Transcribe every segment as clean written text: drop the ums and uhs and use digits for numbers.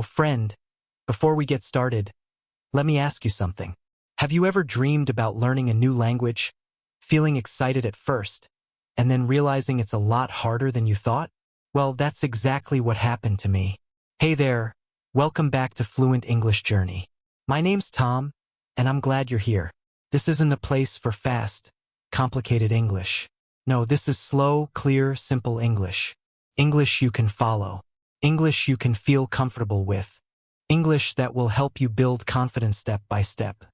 Friend, before we get started, let me ask you something. Have you ever dreamed about learning a new language, feeling excited at first, and then realizing it's a lot harder than you thought? Well, that's exactly what happened to me. Hey there, welcome back to Fluent English Journey. My name's Tom, and I'm glad you're here. This isn't a place for fast, complicated English. No, this is slow, clear, simple English. English you can follow. English you can feel comfortable with. English that will help you build confidence step by step.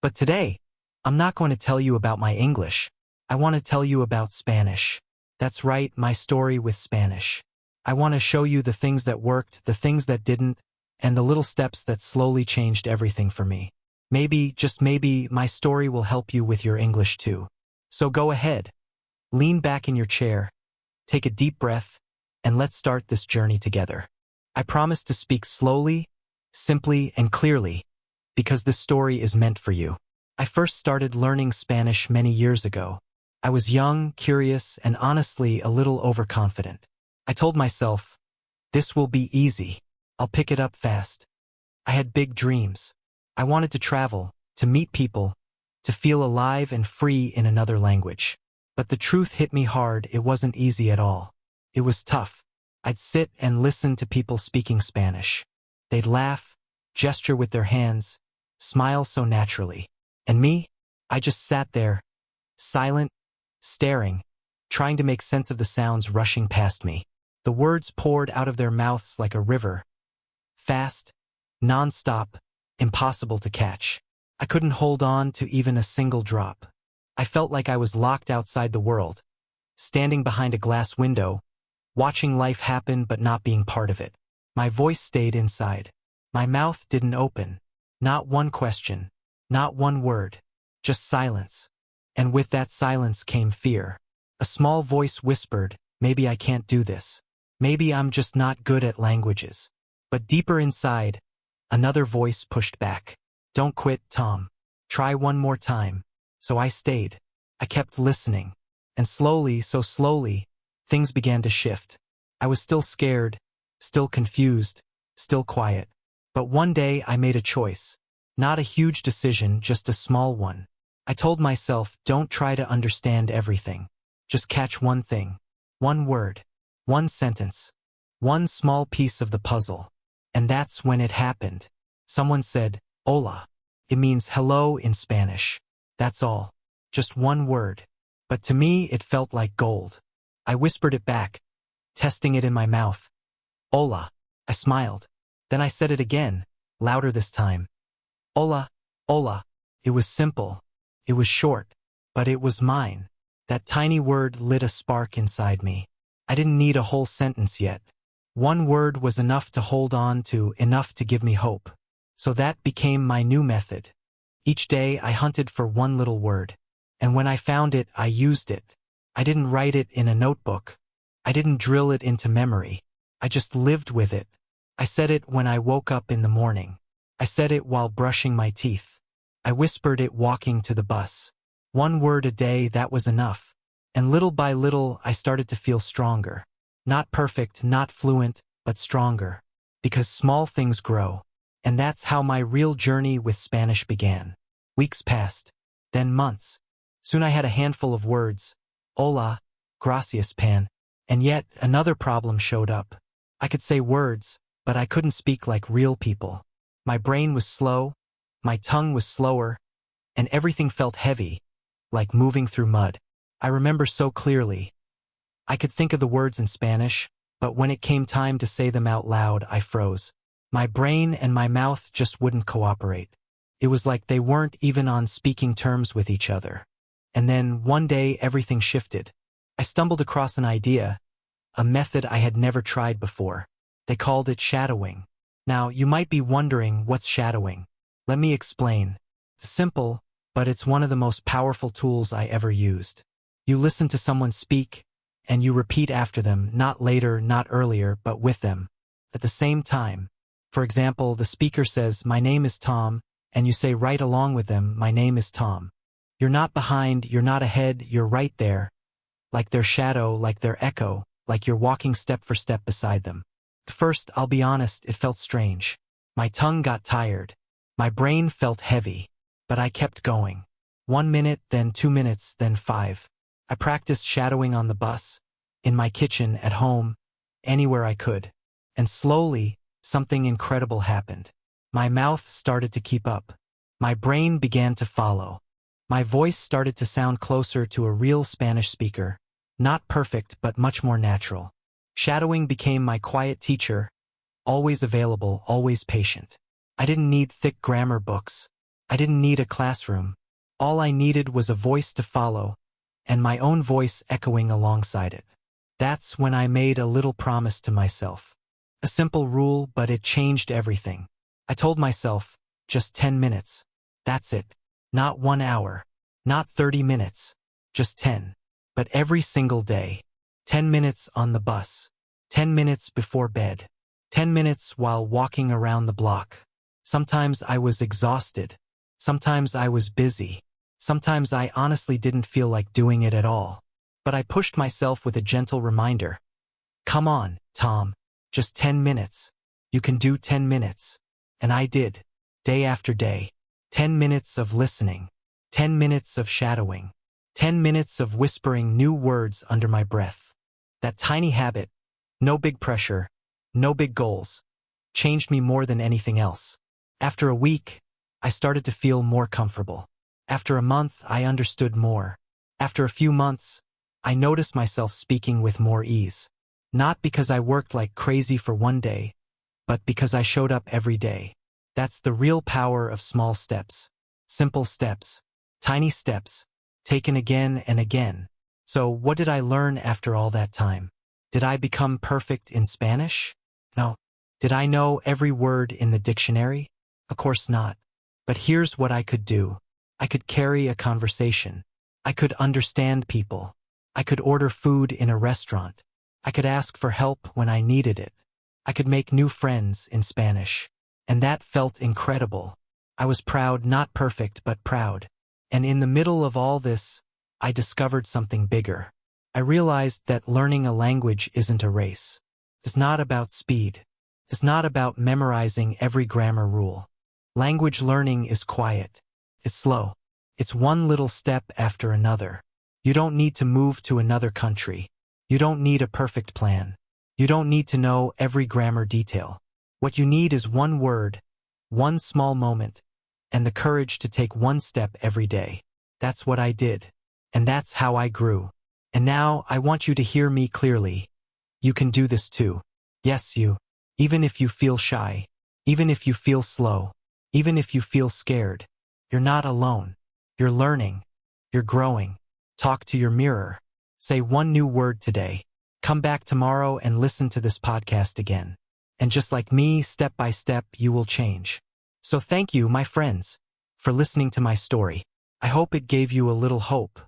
But today, I'm not going to tell you about my English. I want to tell you about Spanish. That's right, my story with Spanish. I want to show you the things that worked, the things that didn't, and the little steps that slowly changed everything for me. Maybe, just maybe, my story will help you with your English too. So go ahead. Lean back in your chair, take a deep breath, and let's start this journey together. I promise to speak slowly, simply, and clearly, because this story is meant for you. I first started learning Spanish many years ago. I was young, curious, and honestly a little overconfident. I told myself, this will be easy. I'll pick it up fast. I had big dreams. I wanted to travel, to meet people, to feel alive and free in another language. But the truth hit me hard. It wasn't easy at all. It was tough. I'd sit and listen to people speaking Spanish. They'd laugh, gesture with their hands, smile so naturally. And me? I just sat there, silent, staring, trying to make sense of the sounds rushing past me. The words poured out of their mouths like a river. Fast, non-stop, impossible to catch. I couldn't hold on to even a single drop. I felt like I was locked outside the world, standing behind a glass window, watching life happen but not being part of it. My voice stayed inside. My mouth didn't open. Not one question, not one word, just silence. And with that silence came fear. A small voice whispered, maybe I can't do this. Maybe I'm just not good at languages. But deeper inside, another voice pushed back. Don't quit, Tom. Try one more time. So I stayed. I kept listening. And slowly, so slowly, things began to shift. I was still scared, still confused, still quiet. But one day I made a choice. Not a huge decision, just a small one. I told myself, don't try to understand everything. Just catch one thing, one word, one sentence, one small piece of the puzzle. And that's when it happened. Someone said, hola. It means hello in Spanish. That's all. Just one word. But to me, it felt like gold. I whispered it back, testing it in my mouth. Hola. I smiled. Then I said it again, louder this time. Hola, hola. It was simple. It was short. But it was mine. That tiny word lit a spark inside me. I didn't need a whole sentence yet. One word was enough to hold on to, enough to give me hope. So that became my new method. Each day I hunted for one little word. And when I found it, I used it. I didn't write it in a notebook. I didn't drill it into memory. I just lived with it. I said it when I woke up in the morning. I said it while brushing my teeth. I whispered it walking to the bus. One word a day, that was enough. And little by little, I started to feel stronger. Not perfect, not fluent, but stronger. Because small things grow. And that's how my real journey with Spanish began. Weeks passed. Then months. Soon I had a handful of words. Hola, gracias, pan. And yet, another problem showed up. I could say words, but I couldn't speak like real people. My brain was slow, my tongue was slower, and everything felt heavy, like moving through mud. I remember so clearly. I could think of the words in Spanish, but when it came time to say them out loud, I froze. My brain and my mouth just wouldn't cooperate. It was like they weren't even on speaking terms with each other. And then, one day, everything shifted. I stumbled across an idea, a method I had never tried before. They called it shadowing. Now, you might be wondering, what's shadowing? Let me explain. It's simple, but it's one of the most powerful tools I ever used. You listen to someone speak, and you repeat after them, not later, not earlier, but with them. At the same time. For example, the speaker says, my name is Tom, and you say right along with them, my name is Tom. You're not behind, you're not ahead, you're right there. Like their shadow, like their echo, like you're walking step for step beside them. At first, I'll be honest, it felt strange. My tongue got tired. My brain felt heavy. But I kept going. 1 minute, then 2 minutes, then 5. I practiced shadowing on the bus, in my kitchen, at home, anywhere I could. And slowly, something incredible happened. My mouth started to keep up. My brain began to follow. My voice started to sound closer to a real Spanish speaker. Not perfect, but much more natural. Shadowing became my quiet teacher, always available, always patient. I didn't need thick grammar books. I didn't need a classroom. All I needed was a voice to follow, and my own voice echoing alongside it. That's when I made a little promise to myself. A simple rule, but it changed everything. I told myself, just 10 minutes. That's it. Not 1 hour. Not 30 minutes. Just 10. But every single day. 10 minutes on the bus. 10 minutes before bed. 10 minutes while walking around the block. Sometimes I was exhausted. Sometimes I was busy. Sometimes I honestly didn't feel like doing it at all. But I pushed myself with a gentle reminder. Come on, Tom. Just 10 minutes. You can do 10 minutes. And I did. Day after day. 10 minutes of listening. 10 minutes of shadowing. 10 minutes of whispering new words under my breath. That tiny habit, no big pressure, no big goals, changed me more than anything else. After a week, I started to feel more comfortable. After a month, I understood more. After a few months, I noticed myself speaking with more ease. Not because I worked like crazy for one day, but because I showed up every day. That's the real power of small steps. Simple steps. Tiny steps. Taken again and again. So what did I learn after all that time? Did I become perfect in Spanish? No. Did I know every word in the dictionary? Of course not. But here's what I could do. I could carry a conversation. I could understand people. I could order food in a restaurant. I could ask for help when I needed it. I could make new friends in Spanish. And that felt incredible. I was proud, not perfect, but proud. And in the middle of all this, I discovered something bigger. I realized that learning a language isn't a race. It's not about speed. It's not about memorizing every grammar rule. Language learning is quiet. It's slow. It's one little step after another. You don't need to move to another country. You don't need a perfect plan. You don't need to know every grammar detail. What you need is one word, one small moment, and the courage to take one step every day. That's what I did. And that's how I grew. And now I want you to hear me clearly. You can do this too. Yes, you. Even if you feel shy. Even if you feel slow. Even if you feel scared. You're not alone. You're learning. You're growing. Talk to your mirror. Say one new word today. Come back tomorrow and listen to this podcast again. And just like me, step by step, you will change. So thank you, my friends, for listening to my story. I hope it gave you a little hope.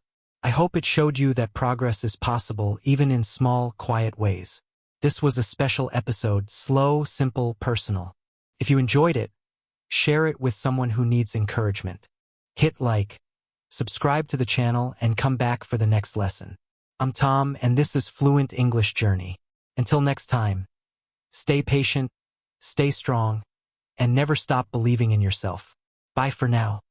I hope it showed you that progress is possible even in small, quiet ways. This was a special episode, slow, simple, personal. If you enjoyed it, share it with someone who needs encouragement. Hit like, subscribe to the channel, and come back for the next lesson. I'm Tom, and this is Fluent English Journey. Until next time, stay patient, stay strong, and never stop believing in yourself. Bye for now.